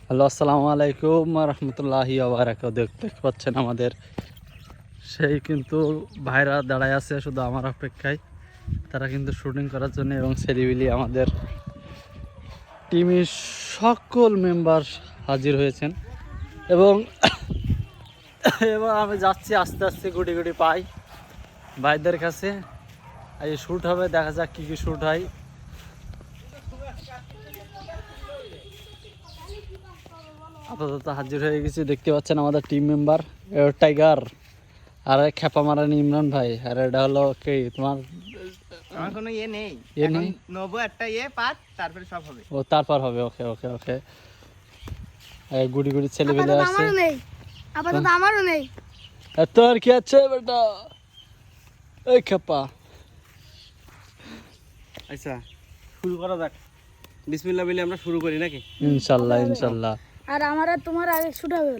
Hello, আসসালামু আলাইকুম রহমতুল্লাহি ওয়া দেখতে পাচ্ছেন আমাদের সেই কিন্তু ভাইরা দাঁড়ায় আছে শুধু আমার অপেক্ষায়। তারা কিন্তু শুটিং করার জন্য এবং সেলিবিলি আমাদের টিমের সকল মেম্বার হাজির হয়েছেন এবং এবার আমি যাচ্ছি আস্তে আস্তে গুটি গুটি পাই ভাইদের কাছে। আজ শ্যুট হবে, দেখা যাক কী কী শ্যুট হয়। আপাতত হাজির হয়ে গেছি, দেখতে পাচ্ছেন আমাদের টিম মেম্বার টাইগার আর খেপা মারানি ইমরান ভাই। আর এটা হলো কি তোমার আমার কোনো ইয়ে নেই, ইয়ে এখন নেই? নবো একটা ইয়ে পাঠ তারপরে সব হবে। ও তারপর হবে, ওকে ওকে ওকে। গুড়ি গুড়ি ছেলে পেলে আপাতত আসছে। আমারও নেই, আপাতত আমারও নেই। তোর কি আছে বেটা? এই খেপা, আচ্ছা শুরু করা যাক, বিসমিল্লাহ বলে আমরা শুরু করি নাকি? ইনশাল্লাহ ইনশাল্লাহ। আর আমার আর তোমার আগে শুট হবে।